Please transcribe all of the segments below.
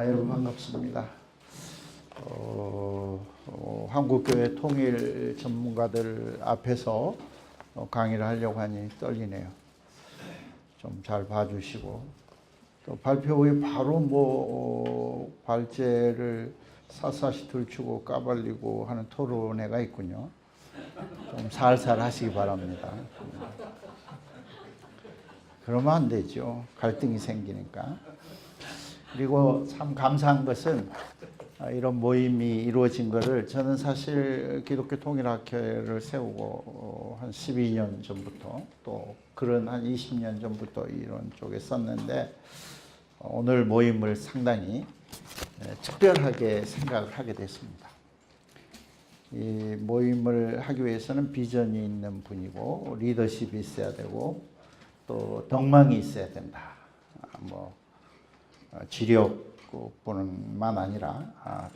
여러분 반갑습니다. 한국교회 통일 전문가들 앞에서 강의를 하려고 하니 떨리네요. 좀 잘 봐주시고, 또 발표 후에 바로 발제를 샅샅이 들추고 까발리고 하는 토론회가 있군요. 좀 살살 하시기 바랍니다. 그러면 안 되죠. 갈등이 생기니까. 그리고 참 감사한 것은 이런 모임이 이루어진 것을 저는 사실 기독교 통일학회를 세우고 한 12년 전부터 또 그런 한 20년 전부터 이런 쪽에 썼는데 오늘 모임을 상당히 특별하게 생각을 하게 됐습니다. 이 모임을 하기 위해서는 비전이 있는 분이고 리더십이 있어야 되고 또 덕망이 있어야 된다. 지력뿐만 아니라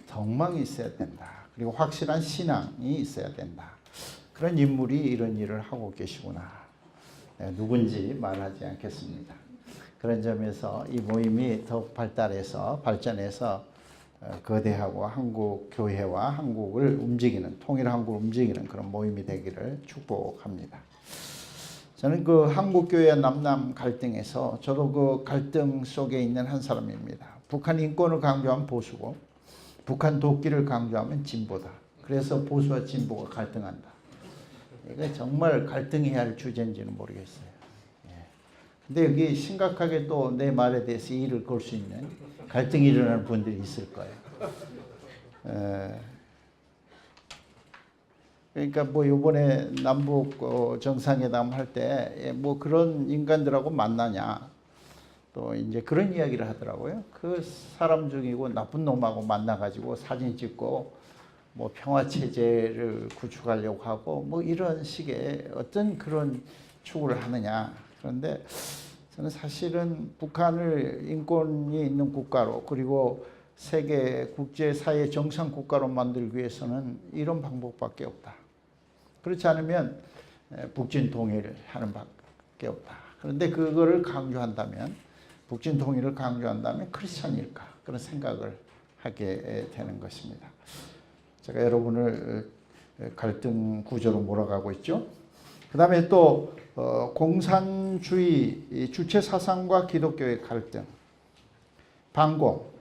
덕망이 있어야 된다. 그리고 확실한 신앙이 있어야 된다. 그런 인물이 이런 일을 하고 계시구나. 누군지 말하지 않겠습니다. 그런 점에서 이 모임이 더욱 발전해서 거대하고 한국 교회와 한국을 움직이는, 통일 한국을 움직이는 그런 모임이 되기를 축복합니다. 저는 그 한국교회 남남 갈등에서 저도 그 갈등 속에 있는 한 사람입니다. 북한 인권을 강조하면 보수고 북한 돕기를 강조하면 진보다. 그래서 보수와 진보가 갈등한다. 이게 정말 갈등해야 할 주제인지는 모르겠어요. 근데 여기 심각하게 또 내 말에 대해서 이의를 걸 수 있는 갈등이 일어나는 분들이 있을 거예요. 그러니까 이번에 남북 정상회담 할 때 그런 인간들하고 만나냐 또 이제 그런 이야기를 하더라고요. 그 사람 중이고 나쁜 놈하고 만나가지고 사진 찍고 평화 체제를 구축하려고 하고 이런 식의 어떤 그런 추구를 하느냐. 그런데 저는 사실은 북한을 인권이 있는 국가로 그리고 세계 국제사회 정상 국가로 만들기 위해서는 이런 방법밖에 없다. 그렇지 않으면 북진 통일을 하는 밖에 없다. 그런데 그거를 강조한다면, 북진 통일을 강조한다면 크리스찬일까? 그런 생각을 하게 되는 것입니다. 제가 여러분을 갈등 구조로 몰아가고 있죠. 그 다음에 또 공산주의 주체 사상과 기독교의 갈등, 반공.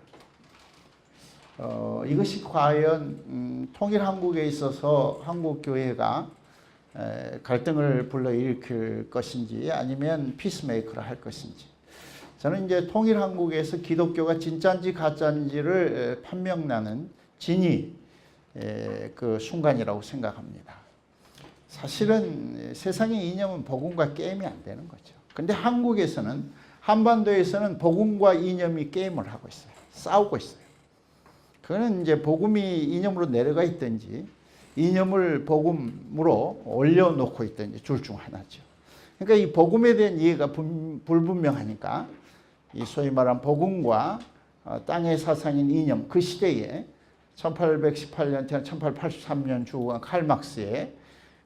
이것이 과연 통일 한국에 있어서 한국 교회가 갈등을 불러일으킬 것인지 아니면 피스메이커를 할 것인지. 저는 이제 통일 한국에서 기독교가 진짜인지 가짜인지를 판명나는 진이 그 순간이라고 생각합니다. 사실은 세상의 이념은 복음과 게임이 안 되는 거죠. 근데 한국에서는, 한반도에서는 복음과 이념이 게임을 하고 있어요. 싸우고 있어요. 그거는 이제 복음이 이념으로 내려가 있든지 이념을 복음으로 올려놓고 있든지 둘 중 하나죠. 그러니까 이 복음에 대한 이해가 불분명하니까 이 소위 말하는 복음과 땅의 사상인 이념, 그 시대에 1818년, 1883년 주관 칼막스의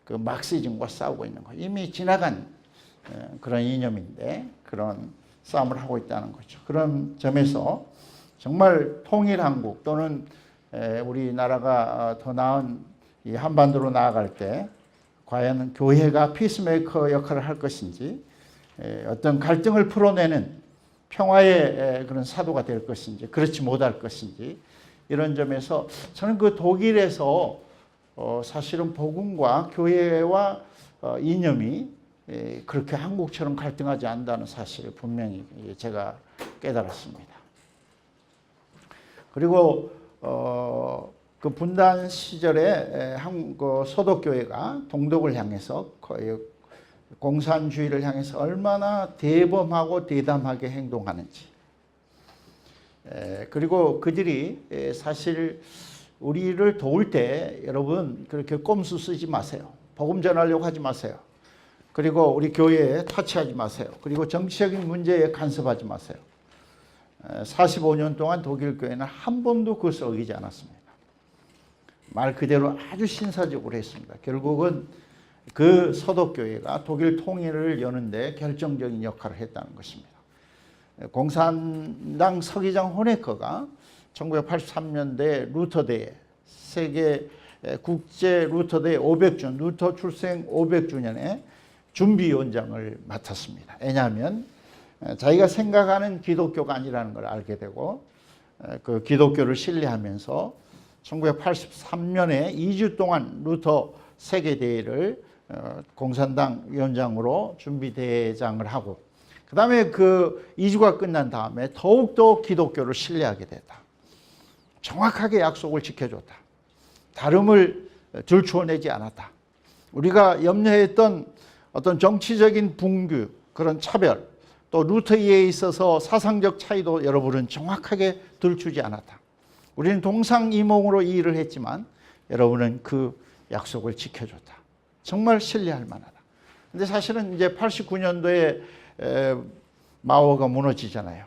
그 막시즘과 싸우고 있는 거예요. 이미 지나간 그런 이념인데 그런 싸움을 하고 있다는 거죠. 그런 점에서 정말 통일 한국 또는 우리나라가 더 나은 이 한반도로 나아갈 때 과연 교회가 피스메이커 역할을 할 것인지, 어떤 갈등을 풀어내는 평화의 그런 사도가 될 것인지, 그렇지 못할 것인지, 이런 점에서 저는 그 독일에서 사실은 복음과 교회와 이념이 그렇게 한국처럼 갈등하지 않는다는 사실을 분명히 제가 깨달았습니다. 그리고 그 분단 시절에 한국 소독교회가 동독을 향해서 공산주의를 향해서 얼마나 대범하고 대담하게 행동하는지, 그리고 그들이 사실 우리를 도울 때 여러분 그렇게 꼼수 쓰지 마세요. 복음 전하려고 하지 마세요. 그리고 우리 교회에 타치하지 마세요. 그리고 정치적인 문제에 간섭하지 마세요. 45년 동안 독일 교회는 한 번도 그것을 어기지 않았습니다. 말 그대로 아주 신사적으로 했습니다. 결국은 그 서독교회가 독일 통일을 여는데 결정적인 역할을 했다는 것입니다. 공산당 서기장 호네커가 1983년대 루터대회, 세계 국제 루터대회 500주년, 루터 출생 500주년에 준비위원장을 맡았습니다. 왜냐하면 자기가 생각하는 기독교가 아니라는 걸 알게 되고 그 기독교를 신뢰하면서 1983년에 2주 동안 루터 세계대회를 공산당 위원장으로 준비대장을 하고 그 다음에 그 2주가 끝난 다음에 더욱더 기독교를 신뢰하게 됐다. 정확하게 약속을 지켜줬다. 다름을 들추어내지 않았다. 우리가 염려했던 어떤 정치적인 분규, 그런 차별, 또 루터에 있어서 사상적 차이도 여러분은 정확하게 들추지 않았다. 우리는 동상이몽으로 이 일을 했지만 여러분은 그 약속을 지켜줬다. 정말 신뢰할 만하다. 근데 사실은 이제 89년도에 마오가 무너지잖아요.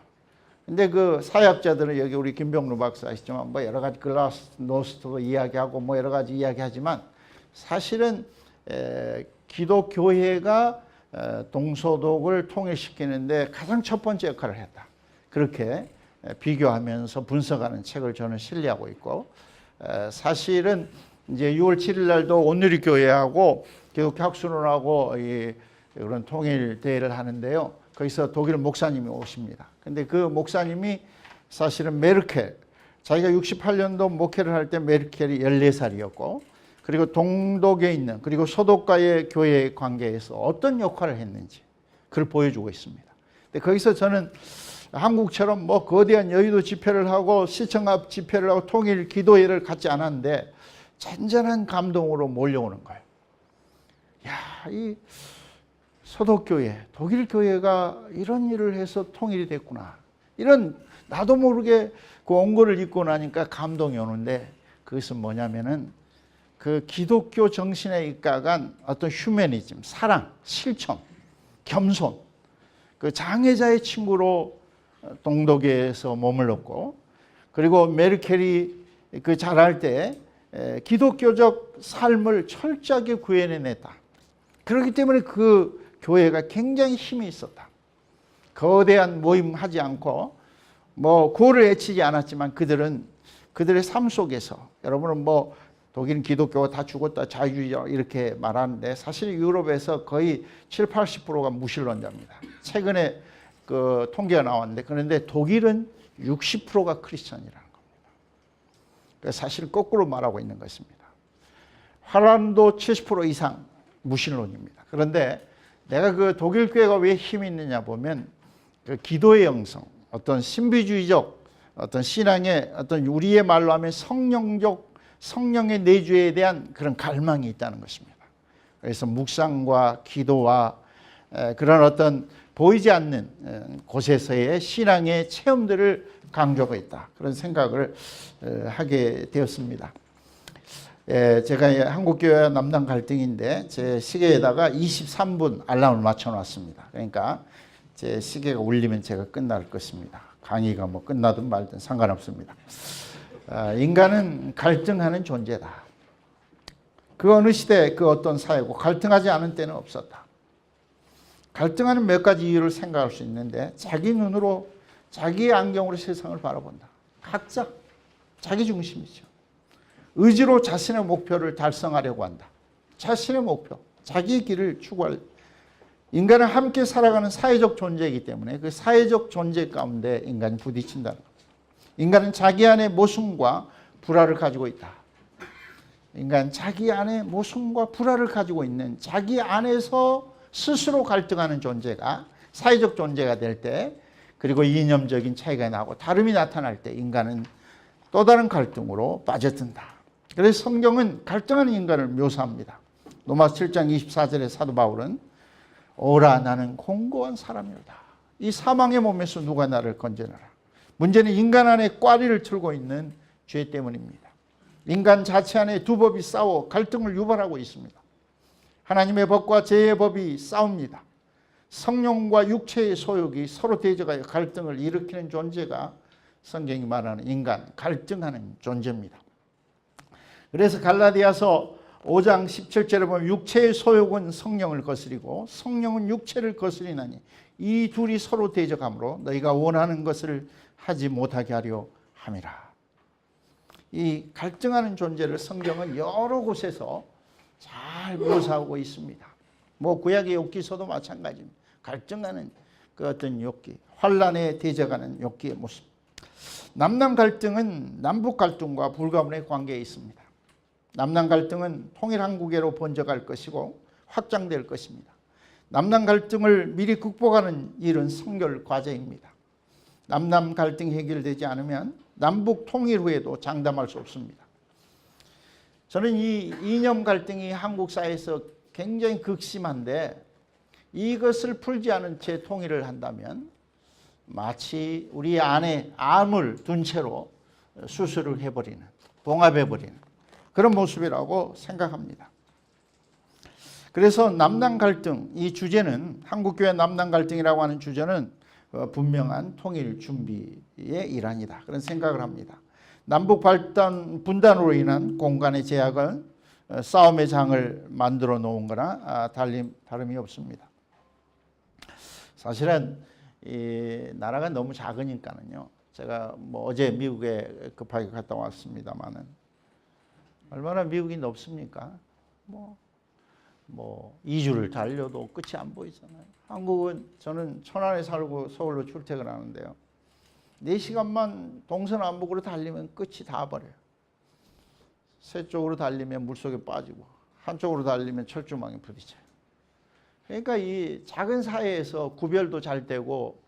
근데 그 사회학자들은 여기 우리 김병루 박사 아시지만 뭐 여러 가지 글라스노스트도 이야기하고 뭐 여러 가지 이야기하지만 사실은 기독교회가 동서독을 통일시키는데 가장 첫 번째 역할을 했다. 그렇게 비교하면서 분석하는 책을 저는 신뢰하고 있고 사실은 이제 6월 7일 날도 온누리교회하고 기독학술원하고 그런 통일 대회를 하는데요. 거기서 독일 목사님이 오십니다. 근데 그 목사님이 사실은 메르켈, 자기가 68년도 목회를 할 때 메르켈이 14살이었고 그리고 동독에 있는 그리고 소독과의 교회 관계에서 어떤 역할을 했는지 그걸 보여주고 있습니다. 근데 거기서 저는 한국처럼 뭐 거대한 여의도 집회를 하고 시청 앞 집회를 하고 통일 기도회를 갖지 않았는데 잔잔한 감동으로 몰려오는 거예요. 야, 이 소독교회, 독일 교회가 이런 일을 해서 통일이 됐구나. 이런 나도 모르게 그 원고를 읽고 나니까 감동이 오는데 그것은 뭐냐면은 그 기독교 정신에 입각한 어떤 휴머니즘, 사랑, 실천, 겸손, 그 장애자의 친구로 동독에서 머물렀고 그리고 메르켈이 그 자랄 때 기독교적 삶을 철저하게 구현해냈다. 그렇기 때문에 그 교회가 굉장히 힘이 있었다. 거대한 모임 하지 않고 뭐 구호를 외치지 않았지만 그들의 삶 속에서 여러분은 뭐 독일은 기독교가 다 죽었다 자유주의자 이렇게 말하는데 사실 유럽에서 거의 70~80%가 무신론자입니다. 최근에 그 통계가 나왔는데 그런데 독일은 60%가 크리스천이라는 겁니다. 사실 거꾸로 말하고 있는 것입니다. 헐란도 70% 이상 무신론입니다. 그런데 내가 그 독일 교회가 왜 힘이 있느냐 보면 그 기도의 영성, 어떤 신비주의적 어떤 신앙의 어떤 우리의 말로 하면 성령의 내주에 대한 그런 갈망이 있다는 것입니다. 그래서 묵상과 기도와 그런 어떤 보이지 않는 곳에서의 신앙의 체험들을 강조하고 있다. 그런 생각을 하게 되었습니다. 제가 한국교회와 남남 갈등인데 제 시계에다가 23분 알람을 맞춰놨습니다. 그러니까 제 시계가 울리면 제가 끝날 것입니다. 강의가 뭐 끝나든 말든 상관없습니다. 인간은 갈등하는 존재다. 그 어느 시대 그 어떤 사회고 갈등하지 않은 때는 없었다. 갈등하는 몇 가지 이유를 생각할 수 있는데 자기 눈으로 자기의 안경으로 세상을 바라본다. 각자 자기 중심이죠. 의지로 자신의 목표를 달성하려고 한다. 자신의 목표, 자기의 길을 추구할. 인간은 함께 살아가는 사회적 존재이기 때문에 그 사회적 존재 가운데 인간이 부딪힌다는 겁니다. 인간은 자기 안에 모순과 불화를 가지고 있다. 인간 자기 안에 모순과 불화를 가지고 있는 자기 안에서 스스로 갈등하는 존재가 사회적 존재가 될 때 그리고 이념적인 차이가 나고 다름이 나타날 때 인간은 또 다른 갈등으로 빠져든다. 그래서 성경은 갈등하는 인간을 묘사합니다. 로마서 7장 24절에 사도 바울은 오라 나는 공고한 사람이로다. 이 사망의 몸에서 누가 나를 건져내라. 문제는 인간 안에 꽈리를 틀고 있는 죄 때문입니다. 인간 자체 안에 두 법이 싸워 갈등을 유발하고 있습니다. 하나님의 법과 죄의 법이 싸웁니다. 성령과 육체의 소욕이 서로 대적하여 갈등을 일으키는 존재가 성경이 말하는 인간, 갈등하는 존재입니다. 그래서 갈라디아서 5장 17절에 보면 육체의 소욕은 성령을 거스리고 성령은 육체를 거스리나니 이 둘이 서로 대적하므로 너희가 원하는 것을 하지 못하게 하려 함이라. 이 갈등하는 존재를 성경은 여러 곳에서 잘 묘사하고 있습니다. 뭐 구약의 욥기서도 마찬가지입니다. 갈등하는 그 어떤 욥기, 환란에 대적하는 욥기의 모습. 남남 갈등은 남북 갈등과 불가분의 관계에 있습니다. 남남 갈등은 통일 한국으로 번져갈 것이고 확장될 것입니다. 남남 갈등을 미리 극복하는 일은 성결 과제입니다. 남남 갈등이 해결되지 않으면 남북 통일 후에도 장담할 수 없습니다. 저는 이 이념 갈등이 한국 사회에서 굉장히 극심한데 이것을 풀지 않은 채 통일을 한다면 마치 우리 안에 암을 둔 채로 수술을 해버리는, 봉합해버리는 그런 모습이라고 생각합니다. 그래서 남남 갈등, 이 주제는 한국교회 남남 갈등이라고 하는 주제는 분명한 통일 준비의 일환이다. 그런 생각을 합니다. 남북 분단으로 인한 공간의 제약은 싸움의 장을 만들어 놓은 거나 다름이 없습니다. 사실은 이 나라가 너무 작으니까는요. 제가 뭐 어제 미국에 급하게 갔다 왔습니다만은 얼마나 미국이 넓습니까? 뭐 2주를 달려도 끝이 안 보이잖아요. 한국은 저는 천안에 살고 서울로 출퇴근하는데요. 4시간만 동서남북으로 달리면 끝이 다 버려요. 세 쪽으로 달리면 물속에 빠지고 한쪽으로 달리면 철조망에 부딪혀요. 그러니까 이 작은 사회에서 구별도 잘 되고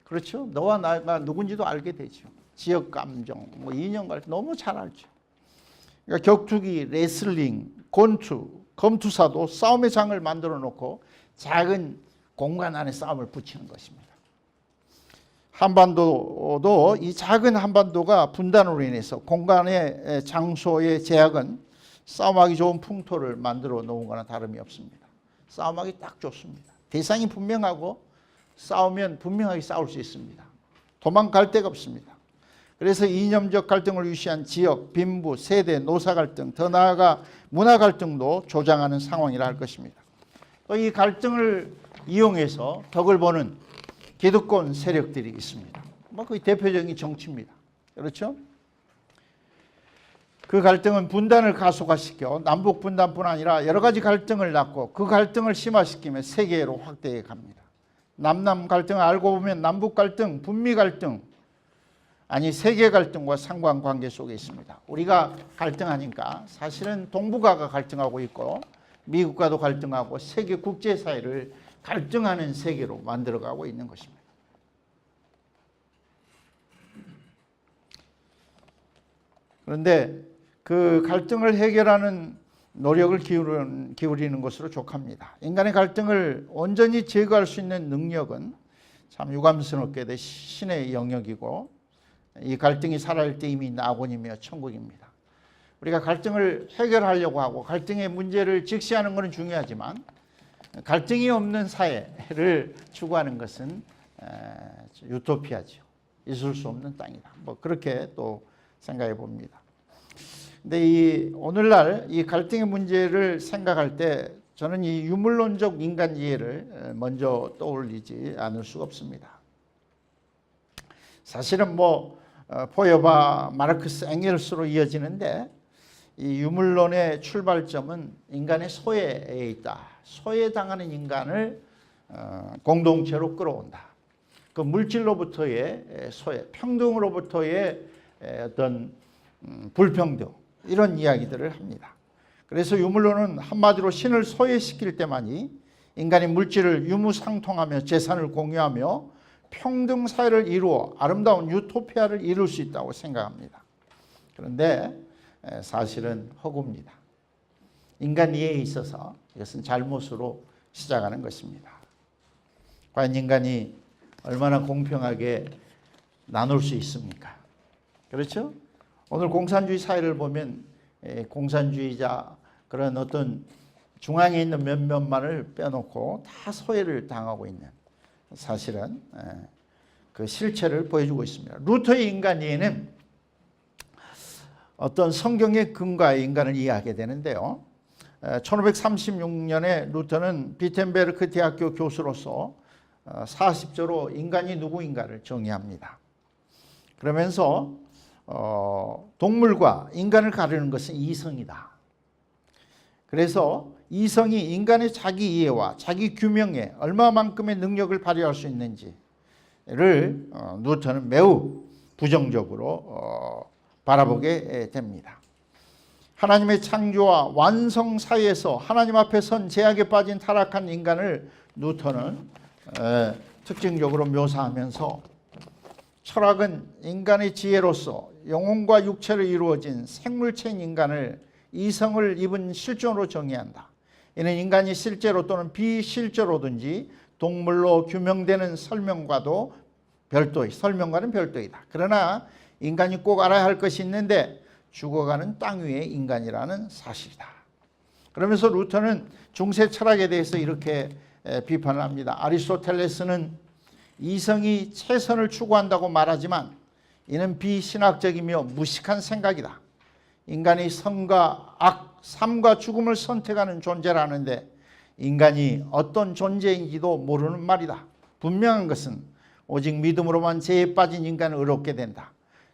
그렇죠. 너와 나가 누군지도 알게 되죠. 지역 감정, 뭐 인연 너무 잘 알죠. 그러니까 격투기, 레슬링, 권투, 검투사도 싸움의 장을 만들어 놓고 작은 공간 안에 싸움을 붙이는 것입니다. 한반도도 이 작은 한반도가 분단으로 인해서 공간의 장소의 제약은 싸움하기 좋은 풍토를 만들어 놓은 거나 다름이 없습니다. 싸움하기 딱 좋습니다. 대상이 분명하고 싸우면 분명하게 싸울 수 있습니다. 도망갈 데가 없습니다. 그래서 이념적 갈등을 유시한 지역, 빈부, 세대, 노사 갈등, 더 나아가 문화 갈등도 조장하는 상황이라 할 것입니다. 또 이 갈등을 이용해서 덕을 보는 기득권 세력들이 있습니다. 그 대표적인 정치입니다. 그렇죠? 그 갈등은 분단을 가속화시켜 남북 분단뿐 아니라 여러 가지 갈등을 낳고 그 갈등을 심화시키며 세계로 확대해 갑니다. 남남 갈등을 알고 보면 남북 갈등, 북미 갈등, 아니 세계 갈등과 상관관계 속에 있습니다. 우리가 갈등하니까 사실은 동북아가 갈등하고 있고 미국과도 갈등하고 세계 국제사회를 갈등하는 세계로 만들어가고 있는 것입니다. 그런데 그 갈등을 해결하는 노력을 기울이는 것으로 족합니다. 인간의 갈등을 온전히 제거할 수 있는 능력은 참 유감스럽게 신의 영역이고 이 갈등이 살아날 때 이미 낙원이며 천국입니다. 우리가 갈등을 해결하려고 하고 갈등의 문제를 직시하는 것은 중요하지만 갈등이 없는 사회를 추구하는 것은 유토피아죠. 있을 수 없는 땅이다. 뭐 그렇게 또 생각해 봅니다. 근데 이 오늘날 이 갈등의 문제를 생각할 때 저는 이 유물론적 인간 이해를 먼저 떠올리지 않을 수가 없습니다. 사실은 뭐 포여바, 마르크스, 엥겔스로 이어지는데 이 유물론의 출발점은 인간의 소외에 있다. 소외당하는 인간을 공동체로 끌어온다. 그 물질로부터의 소외, 평등으로부터의 어떤 불평등 이런 이야기들을 합니다. 그래서 유물론은 한마디로 신을 소외시킬 때만이 인간이 물질을 유무상통하며 재산을 공유하며 평등 사회를 이루어 아름다운 유토피아를 이룰 수 있다고 생각합니다. 그런데 사실은 허구입니다. 인간 이해에 있어서 이것은 잘못으로 시작하는 것입니다. 과연 인간이 얼마나 공평하게 나눌 수 있습니까? 그렇죠? 오늘 공산주의 사회를 보면 공산주의자 그런 어떤 중앙에 있는 몇몇만을 빼놓고 다 소외를 당하고 있는 사실은 그 실체를 보여주고 있습니다. 루터의 인간 이해는 어떤 성경의 근거의 인간을 이해하게 되는데요. 1536년에 루터는 비텐베르크 대학교 교수로서 40조로 인간이 누구인가를 정의합니다. 그러면서 동물과 인간을 가르는 것은 이성이다. 그래서 이성이 인간의 자기 이해와 자기 규명에 얼마만큼의 능력을 발휘할 수 있는지를 뉴턴은 매우 부정적으로 바라보게 됩니다. 하나님의 창조와 완성 사이에서 하나님 앞에 선 제약에 빠진 타락한 인간을 뉴턴은 특징적으로 묘사하면서 철학은 인간의 지혜로서 영혼과 육체로 이루어진 생물체인 인간을 이성을 입은 실존으로 정의한다. 이는 인간이 실제로 또는 비실제로든지 동물로 규명되는 설명과는 별도이다. 그러나 인간이 꼭 알아야 할 것이 있는데 죽어가는 땅 위의 인간이라는 사실이다. 그러면서 루터는 중세 철학에 대해서 이렇게 비판을 합니다. 아리스토텔레스는 이성이 최선을 추구한다고 말하지만 이는 비신학적이며 무식한 생각이다. 인간이 선과 악, 삶과 죽음을 선택하는 존재라는데 인간이 어떤 존재인지도 모르는 말이다. 분명한 것은 오직 믿음으로만 죄에 빠진 인간은 의롭게 된다.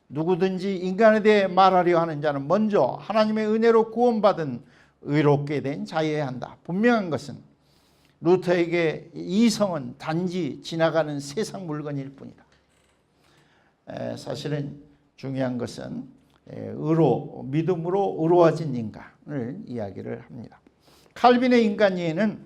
누구든지 인간에 대해 말하려 하는 자는 먼저 하나님의 은혜로 구원받은 의롭게 된 자여야 한다. 분명한 것은 루터에게 이성은 단지 지나가는 세상 물건일 뿐이다. 사실은 중요한 것은 믿음으로 의로워진 인간을 이야기를 합니다. 칼빈의 인간 이해는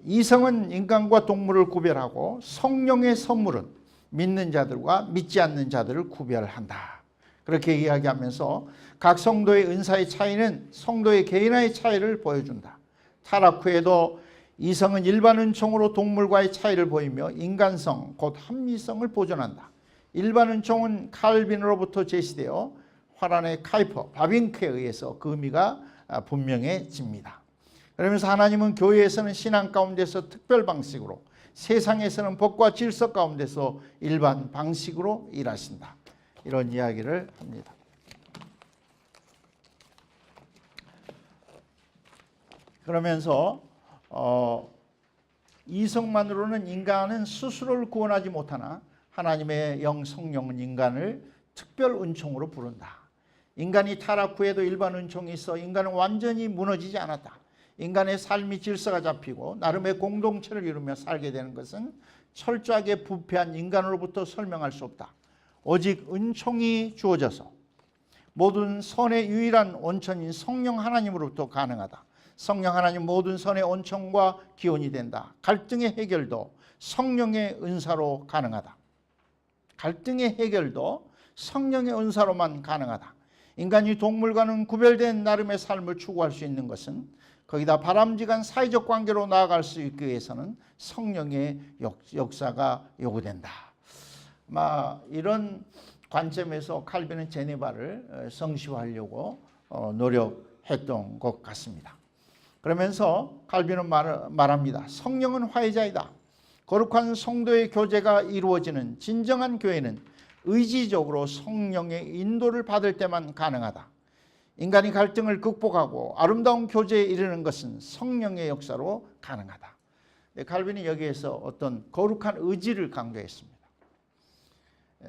이성은 인간과 동물을 구별하고 성령의 선물은 믿는 자들과 믿지 않는 자들을 구별한다. 그렇게 이야기하면서 각 성도의 은사의 차이는 성도의 개인의 차이를 보여준다. 타락 후에도 이성은 일반 은총으로 동물과의 차이를 보이며 인간성, 곧 합리성을 보존한다. 일반 은총은 칼빈으로부터 제시되어 화란의 카이퍼, 바빙크에 의해서 그 의미가 분명해집니다. 그러면서 하나님은 교회에서는 신앙 가운데서 특별 방식으로, 세상에서는 법과 질서 가운데서 일반 방식으로 일하신다. 이런 이야기를 합니다. 그러면서 이성만으로는 인간은 스스로를 구원하지 못하나 하나님의 영 성령은 인간을 특별 은총으로 부른다. 인간이 타락 후에도 일반 은총이 있어 인간은 완전히 무너지지 않았다. 인간의 삶이 질서가 잡히고 나름의 공동체를 이루며 살게 되는 것은 철저하게 부패한 인간으로부터 설명할 수 없다. 오직 은총이 주어져서 모든 선의 유일한 원천인 성령 하나님으로부터 가능하다. 성령 하나님 모든 선의 원천과 기원이 된다. 갈등의 해결도 성령의 은사로 가능하다. 갈등의 해결도 성령의 은사로만 가능하다. 인간이 동물과는 구별된 나름의 삶을 추구할 수 있는 것은 거기다 바람직한 사회적 관계로 나아갈 수 있기 위해서는 성령의 역사가 요구된다. 이런 관점에서 칼빈은 제네바를 성시화하려고 노력했던 것 같습니다. 그러면서 칼빈은 말합니다. 성령은 화해자이다. 거룩한 성도의 교제가 이루어지는 진정한 교회는 의지적으로 성령의 인도를 받을 때만 가능하다. 인간이 갈등을 극복하고 아름다운 교제에 이르는 것은 성령의 역사로 가능하다. 칼빈이 여기에서 어떤 거룩한 의지를 강조했습니다.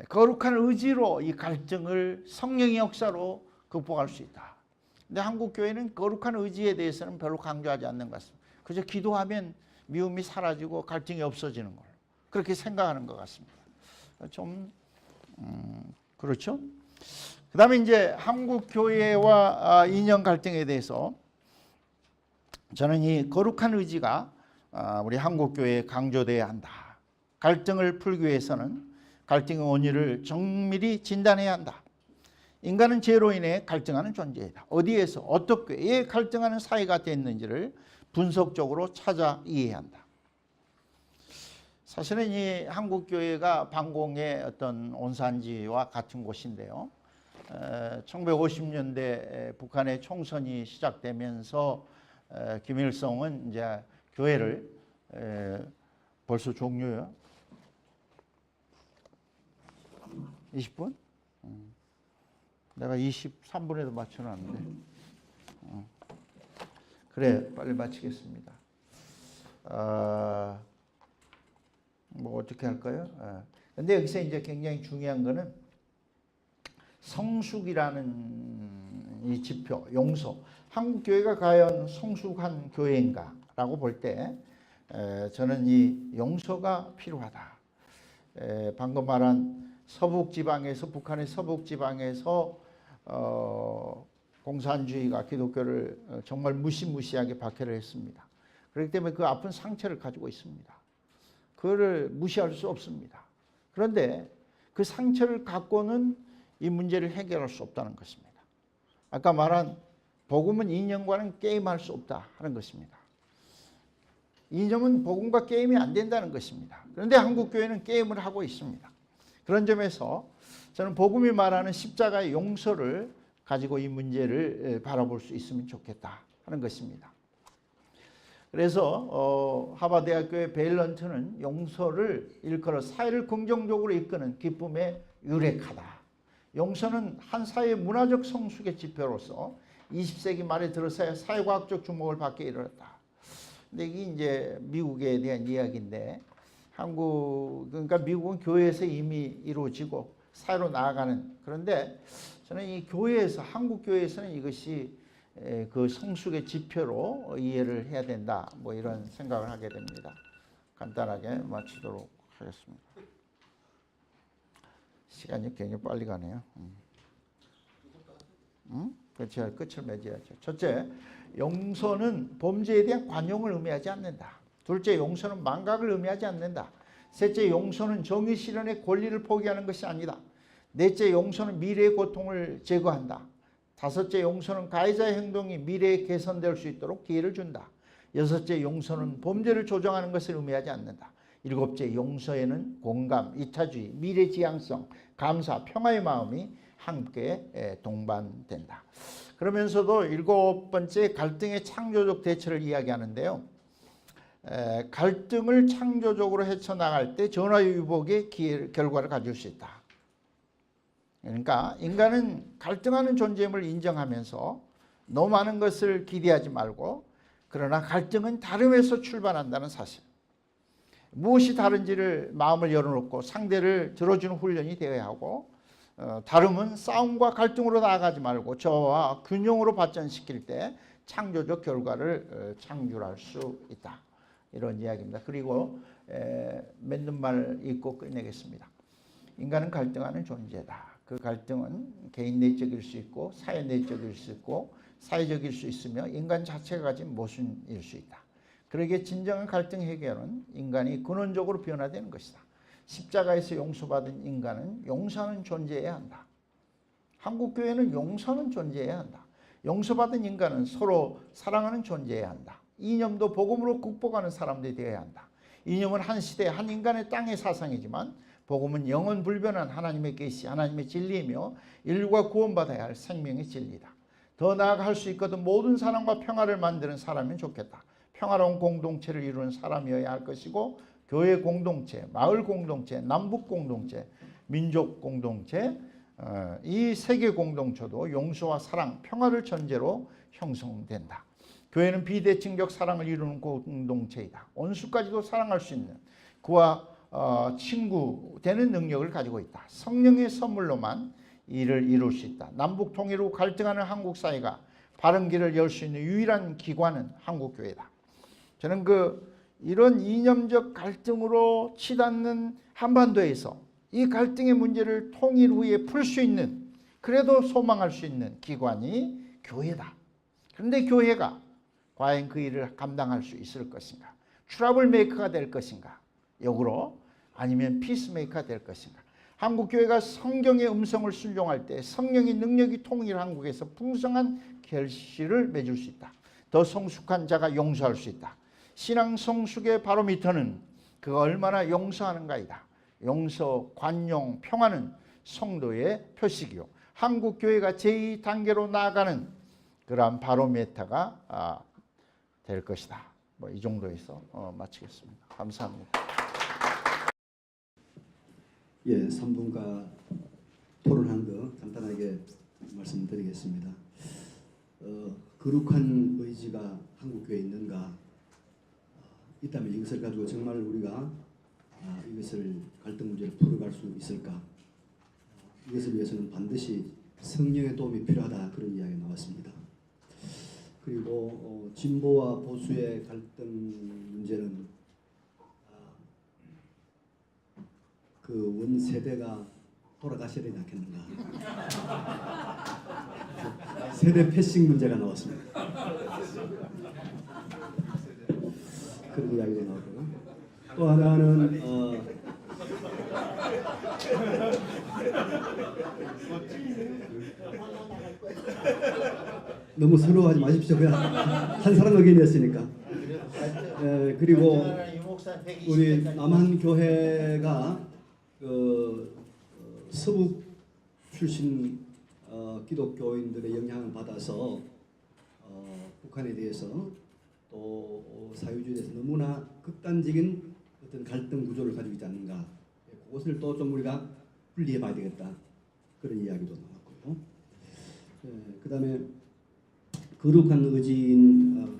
거룩한 의지로 이 갈등을 성령의 역사로 극복할 수 있다. 근데 한국 교회는 거룩한 의지에 대해서는 별로 강조하지 않는 것 같습니다. 그저 기도하면 미움이 사라지고 갈등이 없어지는 걸 그렇게 생각하는 것 같습니다. 좀 그렇죠? 그 다음에 이제 한국 교회와 이념 갈등에 대해서 저는 이 거룩한 의지가 우리 한국 교회에 강조돼야 한다. 갈등을 풀기 위해서는 갈등의 원인을 정밀히 진단해야 한다. 인간은 죄로 인해 갈등하는 존재이다. 어디에서 어떻게 왜 갈등하는 사회가 됐는지를 분석적으로 찾아 이해해야 한다. 사실은 이 한국교회가 반공의 어떤 온산지와 같은 곳인데요. 1950년대 북한의 총선이 시작되면서 김일성은 이제 교회를 벌써 종료요? 20분? 내가 23분에도 맞춰놨는데. 그래, 빨리 마치겠습니다. 뭐 어떻게 할까요? 근데 여기서 이제 굉장히 중요한 거는 성숙이라는 이 지표, 용서. 한국교회가 과연 성숙한 교회인가라고 볼 때 저는 이 용서가 필요하다. 방금 말한 서북지방에서, 북한의 서북지방에서 공산주의가 기독교를 정말 무시무시하게 박해를 했습니다. 그렇기 때문에 그 아픈 상처를 가지고 있습니다. 그거를 무시할 수 없습니다. 그런데 그 상처를 갖고는 이 문제를 해결할 수 없다는 것입니다. 아까 말한 복음은 이념과는 게임할 수 없다 하는 것입니다. 이념은 복음과 게임이 안 된다는 것입니다. 그런데 한국교회는 게임을 하고 있습니다. 그런 점에서 저는 복음이 말하는 십자가의 용서를 가지고 이 문제를 바라볼 수 있으면 좋겠다 하는 것입니다. 그래서 하버드대학교의 벨런트는 용서를 일컬어 사회를 긍정적으로 이끄는 기쁨에 유력하다. 용서는 한 사회의 문화적 성숙의 지표로서 20세기 말에 들어서야 사회과학적 주목을 받게 이르렀다. 근데 이게 이제 미국에 대한 이야기인데 그러니까 미국은 교회에서 이미 이루어지고 사회로 나아가는, 그런데 저는 이 교회에서, 한국 교회에서는 이것이 그 성숙의 지표로 이해를 해야 된다, 뭐 이런 생각을 하게 됩니다. 간단하게 마치도록 하겠습니다. 시간이 굉장히 빨리 가네요. 그렇죠. 끝을 맺어야죠. 첫째, 용서는 범죄에 대한 관용을 의미하지 않는다. 둘째, 용서는 망각을 의미하지 않는다. 셋째, 용서는 정의 실현의 권리를 포기하는 것이 아니다. 넷째, 용서는 미래의 고통을 제거한다. 다섯째, 용서는 가해자의 행동이 미래에 개선될 수 있도록 기회를 준다. 여섯째, 용서는 범죄를 조정하는 것을 의미하지 않는다. 일곱째, 용서에는 공감, 이타주의, 미래지향성, 감사, 평화의 마음이 함께 동반된다. 그러면서도 일곱 번째, 갈등의 창조적 대처를 이야기하는데요. 갈등을 창조적으로 헤쳐나갈 때 전화위복의 결과를 가질 수 있다. 그러니까 인간은 갈등하는 존재임을 인정하면서 너무 많은 것을 기대하지 말고, 그러나 갈등은 다름에서 출발한다는 사실, 무엇이 다른지를 마음을 열어놓고 상대를 들어주는 훈련이 되어야 하고, 다름은 싸움과 갈등으로 나아가지 말고 저와 균형으로 발전시킬 때 창조적 결과를 창출할 수 있다. 이런 이야기입니다. 그리고 맺는 말 읽고 끝내겠습니다. 인간은 갈등하는 존재다. 그 갈등은 개인 내적일 수 있고 사회 내적일 수 있고 사회적일 수 있으며 인간 자체가 가진 모순일 수 있다. 그러기에 진정한 갈등 해결은 인간이 근원적으로 변화되는 것이다. 십자가에서 용서받은 인간은 용서하는 존재여야 한다. 한국교회는 용서하는 존재여야 한다. 용서받은 인간은 서로 사랑하는 존재여야 한다. 이념도 복음으로 극복하는 사람들이 되어야 한다. 이념은 한 시대 한 인간의 땅의 사상이지만 복음은 영원 불변한 하나님의 계시, 하나님의 진리이며 인류가 구원받아야 할 생명의 진리다. 더 나아가 할 수 있거든 모든 사람과 평화를 만드는 사람이면 좋겠다. 평화로운 공동체를 이루는 사람이어야 할 것이고, 교회 공동체, 마을 공동체, 남북 공동체, 민족 공동체, 이 세계 공동체도 용서와 사랑, 평화를 전제로 형성된다. 교회는 비대칭적 사랑을 이루는 공동체이다. 원수까지도 사랑할 수 있는, 그와 친구 되는 능력을 가지고 있다. 성령의 선물로만 이를 이룰 수 있다. 남북 통일로 갈등하는 한국 사회가 바른 길을 열 수 있는 유일한 기관은 한국교회다. 저는 이런 이념적 갈등으로 치닫는 한반도에서 이 갈등의 문제를 통일 후에 풀 수 있는, 그래도 소망할 수 있는 기관이 교회다. 그런데 교회가 과연 그 일을 감당할 수 있을 것인가? 트러블 메이커가 될 것인가? 역으로, 아니면 피스메이커가 될 것인가? 한국교회가 성경의 음성을 순종할 때 성령의 능력이 통일 한국에서 풍성한 결실을 맺을 수 있다. 더 성숙한 자가 용서할 수 있다. 신앙 성숙의 바로미터는 그가 얼마나 용서하는가이다. 용서, 관용, 평화는 성도의 표식이요, 한국교회가 제2단계로 나아가는 그러한 바로미터가 될 것이다. 뭐 이 정도에서 마치겠습니다. 감사합니다. 예, 3분과 토론한 거 간단하게 말씀드리겠습니다. 거룩한 의지가 한국교회에 있는가? 있다면 이것을 가지고 정말 우리가 이것을 갈등 문제를 풀어갈 수 있을까? 이것을 위해서는 반드시 성령의 도움이 필요하다 그런 이야기가 나왔습니다. 그리고 진보와 보수의 갈등 문제는 그 원 세대가 돌아가셔야 되지 않겠는가. 세대 패싱 문제가 나왔습니다. 그런 이야기가 나오고요. 또 하나는 너무 서러워하지 마십시오. 그냥 한 사람 의견이었으니까. 그리고 우리 남한 교회가 서북 출신 기독교인들의 영향을 받아서 북한에 대해서 또 사회주의에 대해서 너무나 극단적인 어떤 갈등 구조를 가지고 있지 않는가. 그것을 또 좀 우리가 분리해 봐야 되겠다. 그런 이야기도 나왔고요. 그 다음에 거룩한 의지인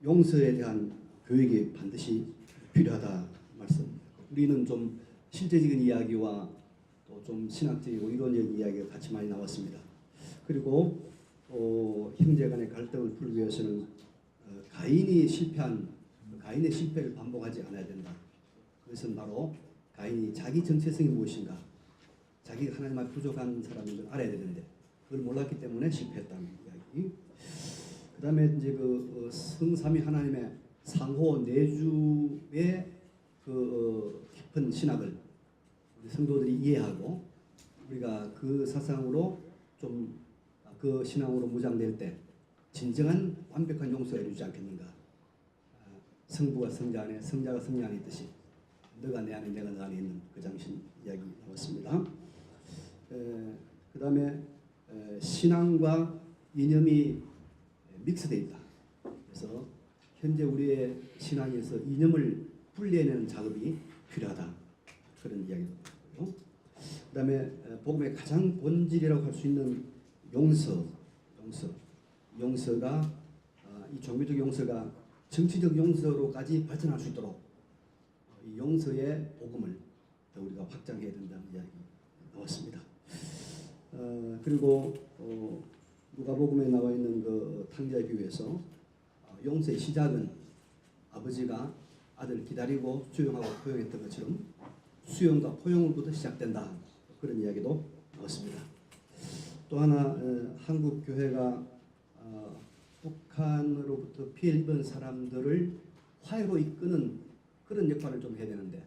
용서에 대한 교육이 반드시 필요하다 말씀. 우리는 좀 실제적인 이야기와 또 좀 신학적이고 이론적인 이야기가 같이 많이 나왔습니다. 그리고 형제 간의 갈등을 풀기 위해서는 가인이 실패한 가인의 실패를 반복하지 않아야 된다. 그것은 바로 가인이 자기 정체성이 무엇인가, 자기가 하나님 앞에 부족한 사람인 걸 알아야 되는데 그걸 몰랐기 때문에 실패했다는 이야기. 그 다음에 이제 그 성삼위 하나님의 상호 내주의 그 깊은 신학을 우리 성도들이 이해하고 우리가 그 사상으로 좀 그 신앙으로 무장될 때 진정한 완벽한 용서가 이루지 않겠는가. 성부가 성자 안에 성자가 성령 안에 있듯이 너가 내 안에 내가 너 안에 있는 그 장신 이야기 나왔습니다. 그 다음에 신앙과 이념이 믹스되어 있다. 그래서 현재 우리의 신앙에서 이념을 분리해내는 작업이 필요하다. 그런 이야기도 나왔고요. 그 다음에 복음의 가장 본질이라고 할 수 있는 용서가 이 종교적 용서가 정치적 용서로까지 발전할 수 있도록 이 용서의 복음을 더 우리가 확장해야 된다는 이야기 나왔습니다. 그리고 누가복음에 나와 있는 그 탕자의 비유에서 용서의 시작은 아버지가 아들을 기다리고 수용하고 포용했던 것처럼 수용과 포용으로부터 시작된다. 그런 이야기도 나왔습니다. 또 하나 한국 교회가 북한으로부터 피해 입은 사람들을 화해로 이끄는 그런 역할을 좀 해야 되는데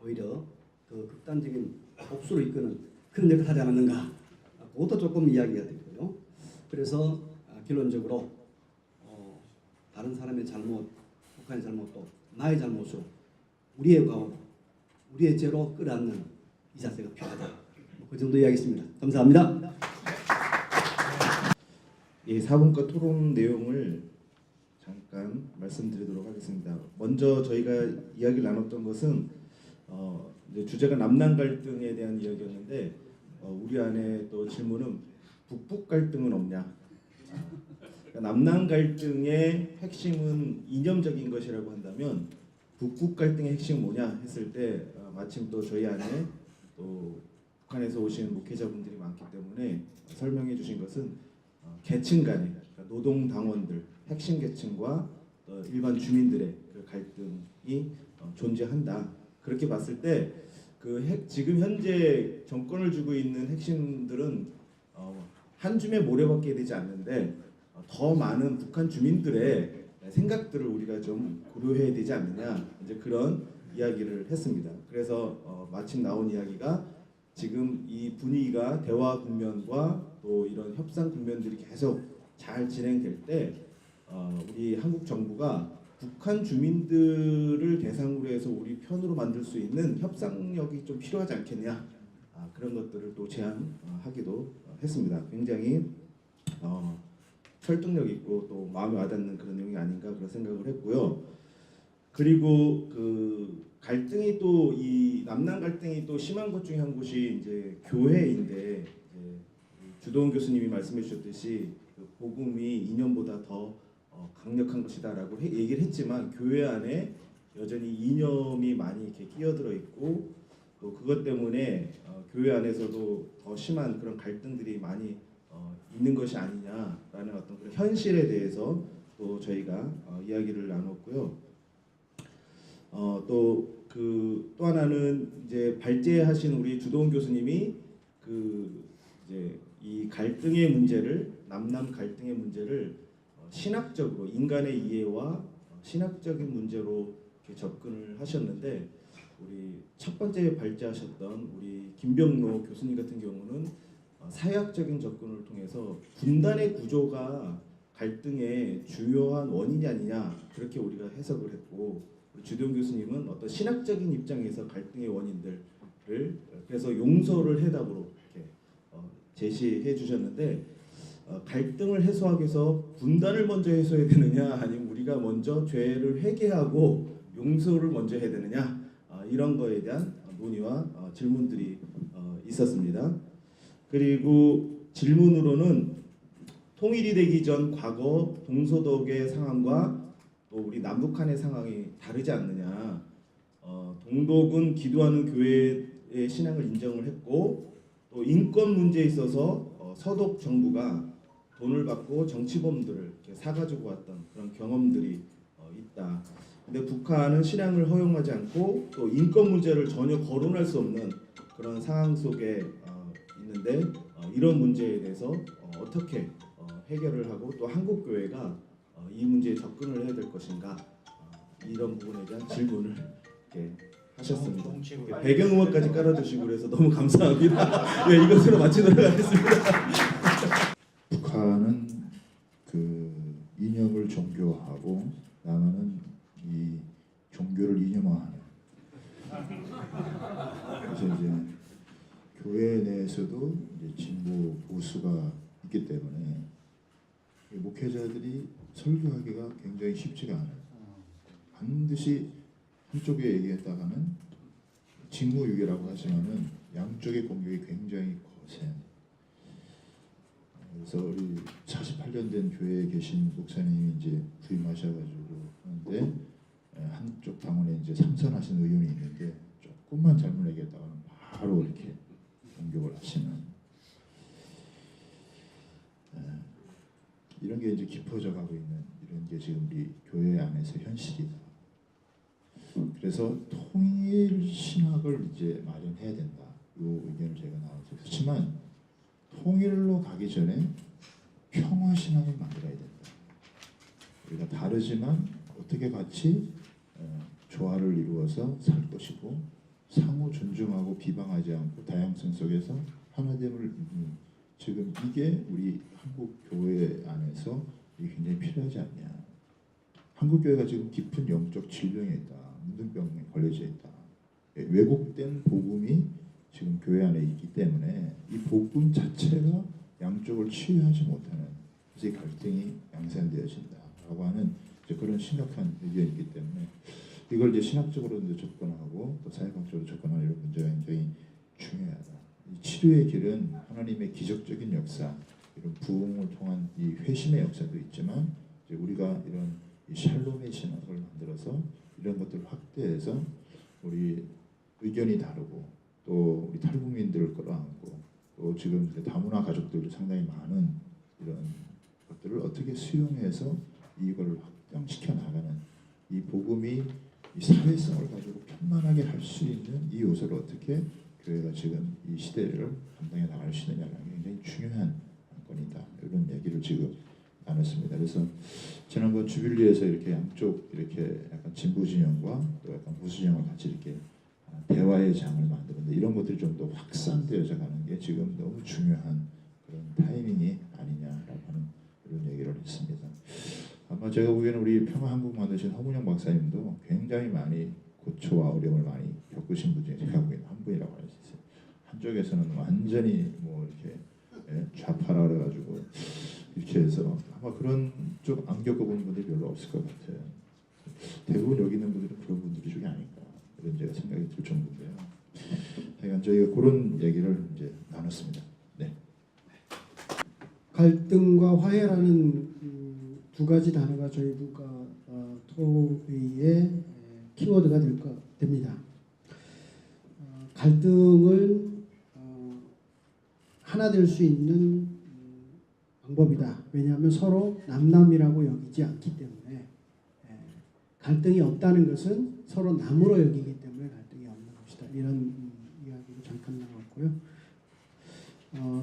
오히려 더 극단적인 복수로 이끄는 그런 역할을 하지 않았는가. 그것도 조금 이야기가 되고요. 그래서 결론적으로 다른 사람의 잘못, 북한의 잘못도 나의 잘못으로 우리의 과오, 우리의 죄로 끌어안는 이 자세가 필요하다. 그 정도 이야기했습니다. 감사합니다. 예, 4분과 토론 내용을 잠깐 말씀드리도록 하겠습니다. 먼저 저희가 이야기를 나눴던 것은 이제 주제가 남남 갈등에 대한 이야기였는데 우리 안에 또 질문은 북북 갈등은 없냐? 그러니까 남남 갈등의 핵심은 이념적인 것이라고 한다면 북북 갈등의 핵심은 뭐냐 했을 때 마침 또 저희 안에 또 북한에서 오신 목회자분들이 많기 때문에 설명해 주신 것은 계층 간의 그러니까 노동당원들, 핵심 계층과 일반 주민들의 그 갈등이 존재한다. 그렇게 봤을 때 지금 현재 정권을 쥐고 있는 핵심들은 한 줌에 모래박게 되지 않는데 더 많은 북한 주민들의 생각들을 우리가 좀 고려해야 되지 않느냐, 이제 그런 이야기를 했습니다. 그래서 마침 나온 이야기가 지금 이 분위기가 대화 국면과 또 이런 협상 국면들이 계속 잘 진행될 때 우리 한국 정부가 북한 주민들을 대상으로 해서 우리 편으로 만들 수 있는 협상력이 좀 필요하지 않겠냐, 그런 것들을 또 제안하기도 했습니다. 굉장히 설득력 있고 또 마음에 와닿는 그런 내용이 아닌가 그런 생각을 했고요. 그리고 그 갈등이 또 이 남남 갈등이 또 심한 것 중에 한 곳이 이제 교회인데, 이제 주도원 교수님이 말씀해 주셨듯이 그 복음이 이념보다 더 강력한 것이다라고 얘기를 했지만 교회 안에 여전히 이념이 많이 이렇게 끼어들어 있고 또 그것 때문에 교회 안에서도 더 심한 그런 갈등들이 많이 있는 것이 아니냐라는 어떤 그런 현실에 대해서 또 저희가 이야기를 나눴고요. 또 하나는 이제 발제하신 우리 주도훈 교수님이 이제 이 갈등의 문제를 남남 갈등의 문제를 신학적으로 인간의 이해와 신학적인 문제로 이렇게 접근을 하셨는데 우리 첫 번째 발제하셨던 우리 김병로 교수님 같은 경우는 사회학적인 접근을 통해서 분단의 구조가 갈등의 주요한 원인이 아니냐 그렇게 우리가 해석을 했고 주도훈 교수님은 어떤 신학적인 입장에서 갈등의 원인들을 그래서 용서를 해답으로 이렇게 제시해 주셨는데 갈등을 해소하기 위해서 분단을 먼저 해소해야 되느냐 아니면 우리가 먼저 죄를 회개하고 용서를 먼저 해야 되느냐 이런 거에 대한 논의와 질문들이 있었습니다. 그리고 질문으로는 통일이 되기 전 과거 동서독의 상황과 또 우리 남북한의 상황이 다르지 않느냐. 동독은 기도하는 교회의 신앙을 인정을 했고 또 인권 문제에 있어서 서독 정부가 돈을 받고 정치범들을 이렇게 사가지고 왔던 그런 경험들이 있다. 근데 북한은 신앙을 허용하지 않고 또 인권 문제를 전혀 거론할 수 없는 그런 상황 속에 있는데 이런 문제에 대해서 어떻게 해결을 하고 또 한국 교회가 이 문제에 접근을 해야 될 것인가 이런 부분에 대한 질문을 이렇게 하셨습니다. 배경음악까지 깔아주시고 그래서 너무 감사합니다. 네, 이것으로 마치도록 하겠습니다. 북한은 그 이념을 종교화하고 남한은 이 종교를 이념화하는. 그래서 이제 교회 내에서도 이제 진보 보수가 있기 때문에 목회자들이 설교하기가 굉장히 쉽지가 않아요. 반드시 한쪽에 얘기했다가는 직무유기라고 하지만은 양쪽의 공격이 굉장히 거세요. 그래서 우리 48년 된 교회에 계신 목사님이 이제 부임하셔가지고 하는데 한쪽 당원에 이제 삼선하신 의원이 있는데 조금만 잘못 얘기했다가는 바로 이렇게 공격을 하시는 이런 게 이제 깊어져 가고 있는 이런 게 지금 우리 교회 안에서 현실이다. 그래서 통일 신학을 이제 마련해야 된다. 이 의견을 제가 나와서 그렇지만 통일로 가기 전에 평화 신학을 만들어야 된다. 우리가 다르지만 어떻게 같이 조화를 이루어서 살 것이고 상호 존중하고 비방하지 않고 다양성 속에서 하나됨을 지금 이게 우리 한국 교회 안에서 이게 굉장히 필요하지 않냐. 한국 교회가 지금 깊은 영적 질병에 있다. 문둥병에 걸려져 있다. 왜곡된 복음이 지금 교회 안에 있기 때문에 이 복음 자체가 양쪽을 치유하지 못하는 그래서 이 갈등이 양산되어진다라고 하는 이제 그런 심각한 의견이기 때문에 이걸 이제 신학적으로 이제 접근하고 또 사회학적으로 접근하는 이런 문제가 굉장히 중요하다. 이 치료의 길은 하나님의 기적적인 역사, 이런 부흥을 통한 이 회심의 역사도 있지만 이제 우리가 이런 이 샬롬의 신학을 만들어서 이런 것들을 확대해서 우리 의견이 다르고 또 우리 탈북민들을 끌어안고 또 지금 이제 다문화 가족들도 상당히 많은 이런 것들을 어떻게 수용해서 이걸 확장시켜 나가는 이 복음이 이 사회성을 가지고 편만하게 할 수 있는 이 요소를 어떻게 교회가 지금 이 시대를 감당해 나갈 수 있느냐는 굉장히 중요한 관건이다. 이런 얘기를 지금 나눴습니다. 그래서 지난번 주빌리에서 이렇게 양쪽 이렇게 약간 진보 진영과 또 약간 보수 진영을 같이 이렇게 대화의 장을 만드는데 이런 것들이 좀 더 확산되어져 가는 게 지금 너무 중요한 그런 타이밍이 아니냐라고 하는 이런 얘기를 했습니다. 아마 제가 보기에는 우리 평화한국 만드신 허문영 박사님도 굉장히 많이 고초와 어려움을 많이 겪으신 분 중에 제가 보기에는 한 분이라고 할 수 있어요. 한쪽에서는 완전히 뭐 이렇게 좌파라 그래가지고 이렇게 해서 아마 그런 쪽 안 겪어본 분들이 별로 없을 것 같아요. 대부분 여기 있는 분들은 그런 분들이 중에 아닐까 이런 제가 생각이 들 정도인데요. 하여간 저희가 그런 얘기를 이제 나눴습니다. 네. 갈등과 화해라는 두 가지 단어가 저희가 토의의 키워드가 됩니다. 갈등을 하나 될 수 있는 방법이다. 왜냐하면 서로 남남이라고 여기지 않기 때문에 갈등이 없다는 것은 서로 남으로 여기기 때문에 갈등이 없는 것이다. 이런 이야기를 잠깐 나왔고요.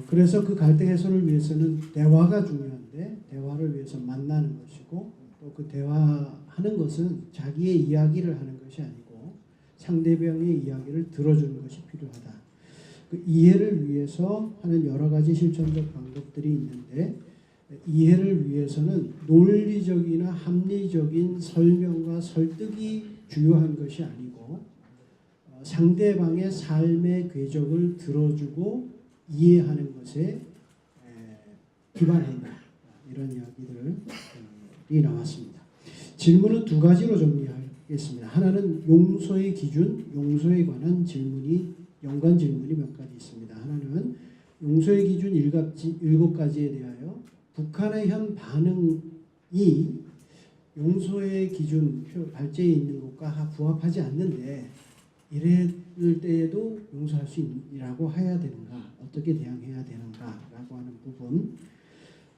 그래서 그 갈등 해소를 위해서는 대화가 중요한데 대화를 위해서 만나는 것이고 또 그 대화하는 것은 자기의 이야기를 하는 것이 아니고 상대방의 이야기를 들어주는 것이 필요하다. 그 이해를 위해서 하는 여러 가지 실천적 방법들이 있는데 이해를 위해서는 논리적이나 합리적인 설명과 설득이 주요한 것이 아니고 상대방의 삶의 궤적을 들어주고 이해하는 것에 기반한다. 이런 이야기들이 나왔습니다. 질문은 두 가지로 정리하겠습니다. 하나는 용서의 기준, 용서에 관한 질문이 연관 질문이 몇 가지 있습니다. 하나는 용서의 기준 7가지에 대하여 북한의 현 반응이 용서의 기준 발제에 있는 것과 부합하지 않는데 이럴 때에도 용서할 수 있라고 해야 되는가, 어떻게 대응해야 되는가라고 하는 부분,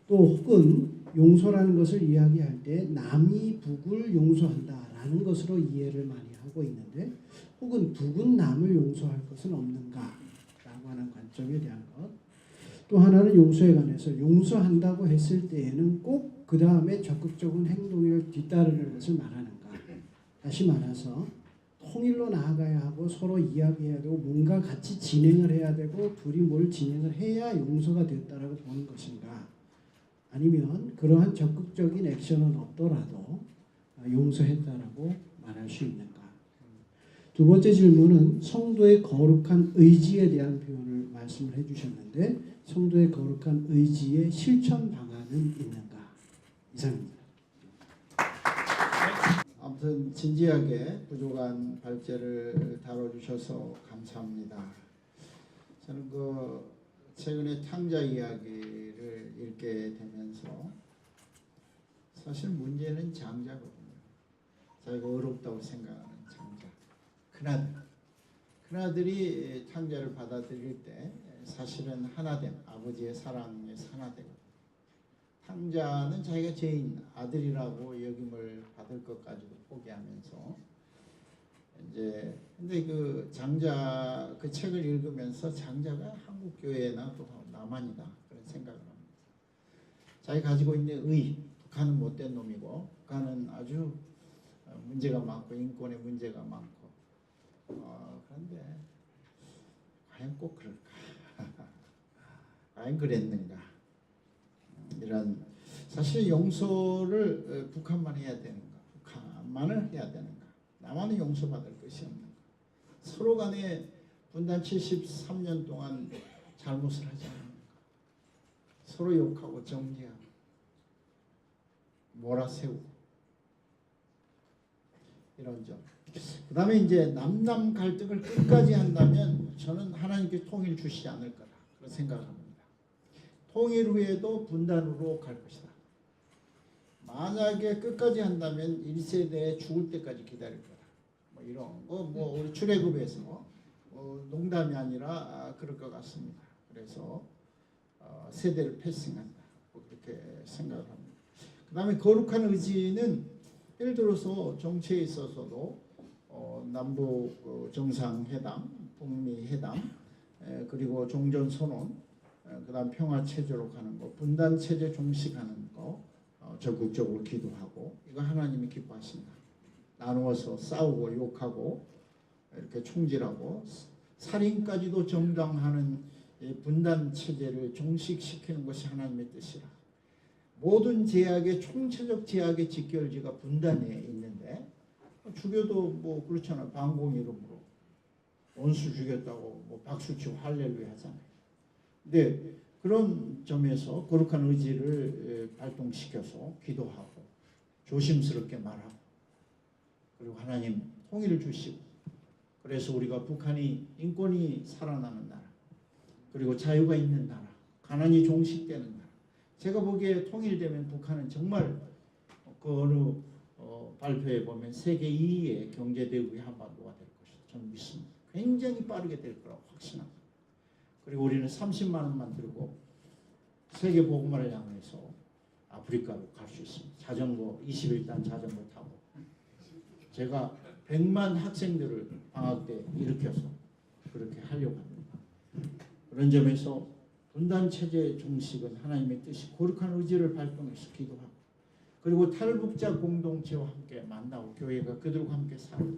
또 혹은 용서라는 것을 이야기할 때 남이 북을 용서한다라는 것으로 이해를 많이 하고 있는데 혹은 북은 남을 용서할 것은 없는가라고 하는 관점에 대한 것. 또 하나는 용서에 관해서 용서한다고 했을 때에는 꼭 그 다음에 적극적인 행동을 뒤따르는 것을 말하는가. 다시 말해서 통일로 나아가야 하고 서로 이야기해야 되고 뭔가 같이 진행을 해야 되고 둘이 뭘 진행을 해야 용서가 됐다라고 보는 것인가. 아니면 그러한 적극적인 액션은 없더라도 용서했다라고 말할 수 있는가. 두 번째 질문은 성도의 거룩한 의지에 대한 표현을 말씀을 해주셨는데 성도의 거룩한 의지의 실천 방안은 있는가. 이상입니다. 아무튼 진지하게 부족한 발제를 다뤄주셔서 감사합니다. 저는 그 최근에 탕자 이야기를 읽게 되면서 사실 문제는 장자거든요. 자기가 어렵다고 생각하는 장자. 큰아들이 탕자를 받아들일 때 사실은 하나됨, 아버지의 사랑에 하나되고 탕자는 자기가 죄인 아들이라고 여김을 받을 것까지도 포기하면서 이제 근데 그 장자 그 책을 읽으면서 장자가 한국 교회나 또 남한이다 그런 생각을 합니다. 자기 가지고 있는 북한은 못된 놈이고 북한은 아주 문제가 많고 인권에 문제가 많고 그런데 과연 꼭 그럴까? 과연 그랬는가? 이런 사실 용서를 북한만 해야 되는가? 북한만을 해야 되는가? 남한은 용서받을 것이 없는가? 서로 간에 분단 73년 동안 잘못을 하지 않는가? 서로 욕하고 정죄하고 몰아세우고 이런 점. 그 다음에 이제 남남 갈등을 끝까지 한다면 저는 하나님께 통일 주시지 않을 거라 그런 생각을 합니다. 통일 후에도 분단으로 갈 것이다. 만약에 끝까지 한다면 1세대에 죽을 때까지 기다릴 거다. 뭐 이런 거 뭐 우리 출애굽에서 농담이 아니라 그럴 것 같습니다. 그래서 세대를 패싱한다. 뭐 그렇게 생각을 합니다. 그 다음에 거룩한 의지는 예를 들어서 정치에 있어서도 남북 정상회담, 북미 회담, 그리고 종전선언, 그 다음 평화체제로 가는 거, 분단체제 종식하는 거 적극적으로 기도하고 이거 하나님이 기뻐하신다. 나누어서 싸우고 욕하고 이렇게 총질하고 살인까지도 정당하는 분단체제를 종식시키는 것이 하나님의 뜻이라. 모든 제약의 총체적 제약의 직결지가 분단에 있는데 죽여도 뭐 그렇잖아요. 반공 이름으로 원수 죽였다고 뭐 박수치고 할렐루야 하잖아요. 근데 그런 점에서 거룩한 의지를 발동시켜서 기도하고 조심스럽게 말하고 그리고 하나님 통일을 주시고 그래서 우리가 북한이 인권이 살아나는 나라 그리고 자유가 있는 나라 가난이 종식되는 나라 제가 보기에 통일되면 북한은 정말 그 어느 발표에 보면 세계 2위의 경제대국의 한반도가 될 것이다. 저는 믿습니다. 굉장히 빠르게 될 거라고 확신합니다. 그리고 우리는 30만 원만 들고 세계 복음화를 향해서 아프리카로 갈 수 있습니다. 자전거 21단 자전거 타고 제가 100만 학생들을 방학 때 일으켜서 그렇게 하려고 합니다. 그런 점에서 분단 체제의 종식은 하나님의 뜻이 거룩한 의지를 발동해서 기도하고 그리고 탈북자 공동체와 함께 만나고 교회가 그들과 함께 살고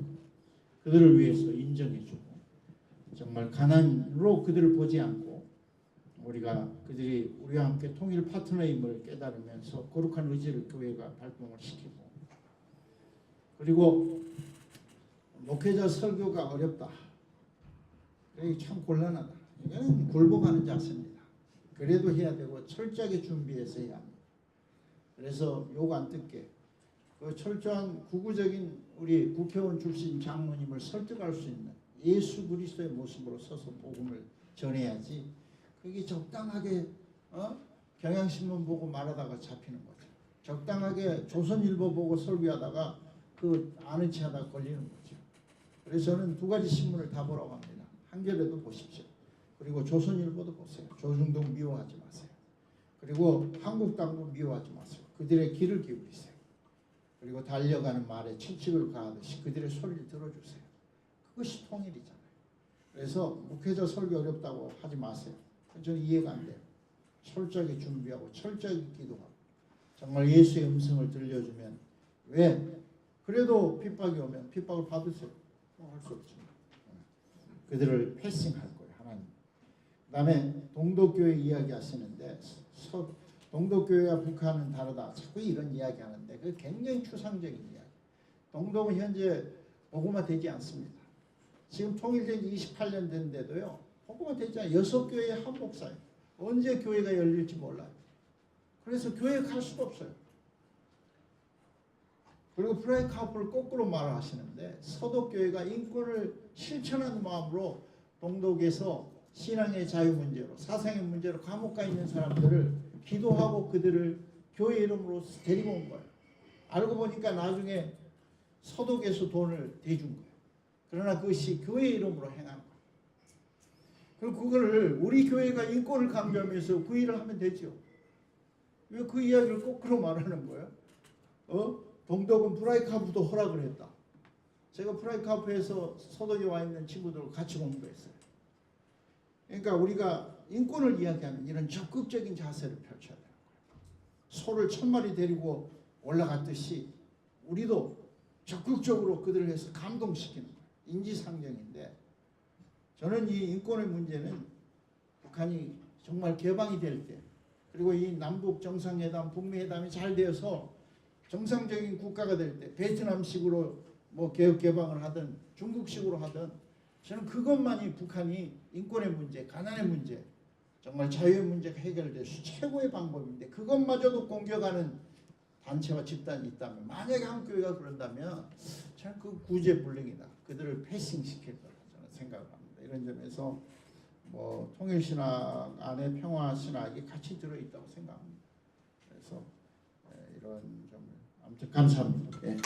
그들을 위해서 인정해주고 정말 가난으로 그들을 보지 않고 우리가 그들이 우리와 함께 통일 파트너임을 깨달으면서 거룩한 의지를 교회가 발동을 시키고 그리고 목회자 설교가 어렵다. 이게 참 곤란하다. 이거는 굴복하는 자세입니다. 그래도 해야 되고 철저하게 준비해서 해야 합니다. 그래서 욕 안 듣게 그 철저한 구구적인 우리 국회의원 출신 장로님을 설득할 수 있는 예수 그리스도의 모습으로 서서 복음을 전해야지 그게 적당하게 경향신문 보고 말하다가 잡히는 거죠. 적당하게 조선일보 보고 설교하다가 그 아는 체 하다가 걸리는 거죠. 그래서 저는 두 가지 신문을 다 보라고 합니다. 한겨레도 보십시오. 그리고 조선일보도 보세요. 조중동 미워하지 마세요. 그리고 한국당도 미워하지 마세요. 그들의 귀를 기울이세요. 그리고 달려가는 말에 채찍을 가하듯이 그들의 소리를 들어주세요. 그것이 통일이잖아요. 그래서 목회자 설교 어렵다고 하지 마세요. 저는 이해가 안 돼요. 철저하게 준비하고 철저하게 기도하고 정말 예수의 음성을 들려주면 왜? 그래도 핍박이 오면 핍박을 받으세요. 할 수 없죠. 그들을 패싱할 거예요. 하나님. 그 다음에 동독교회 이야기 하시는데 동독교회와 북한은 다르다. 자꾸 이런 이야기 하는데 그 굉장히 추상적인 이야기. 동독은 현재 복음화 되지 않습니다. 지금 통일된 지 28년 됐는데도요. 복음화 되지 않아요. 6교회의 한 목사예요. 언제 교회가 열릴지 몰라요. 그래서 교회에 갈 수도 없어요. 그리고 프라이카프를 거꾸로 말을 하시는데 서독교회가 인권을 실천하는 마음으로 동독에서 신앙의 자유 문제로 사상의 문제로 감옥 가 있는 사람들을 기도하고 그들을 교회 이름으로 데리고 온 거예요. 알고 보니까 나중에 서독에서 돈을 대준 거예요. 그러나 그것이 교회 이름으로 행한 거예요. 그리고 그거를 우리 교회가 인권을 강조하면서 그 일을 하면 되죠. 왜 그 이야기를 거꾸로 말하는 거예요? 동독은 프라이카프도 허락을 했다. 제가 프라이카프에서 서독에 와 있는 친구들과 같이 공부했어요. 그러니까 우리가 인권을 이야기하는 이런 적극적인 자세를 펼쳐야 되는 거예요. 소를 1000마리 데리고 올라갔듯이 우리도 적극적으로 그들을 해서 감동시키는 거예요. 인지상정인데 저는 이 인권의 문제는 북한이 정말 개방이 될 때 그리고 이 남북 정상회담, 북미 회담이 잘 되어서 정상적인 국가가 될 때 베트남식으로 뭐 개혁 개방을 하든 중국식으로 하든 저는 그것만이 북한이 인권의 문제, 가난의 문제, 정말 자유의 문제가 해결될 수 최고의 방법인데 그것마저도 공격하는 단체와 집단이 있다면 만약에 한 교회가 그런다면 저는 그 구제불능이다. 그들을 패싱시킬 거라고 저는 생각을 합니다. 이런 점에서 뭐 통일신학 안에 평화신학이 같이 들어있다고 생각합니다. 그래서 이런 점을 아무튼 감사합니다. 네.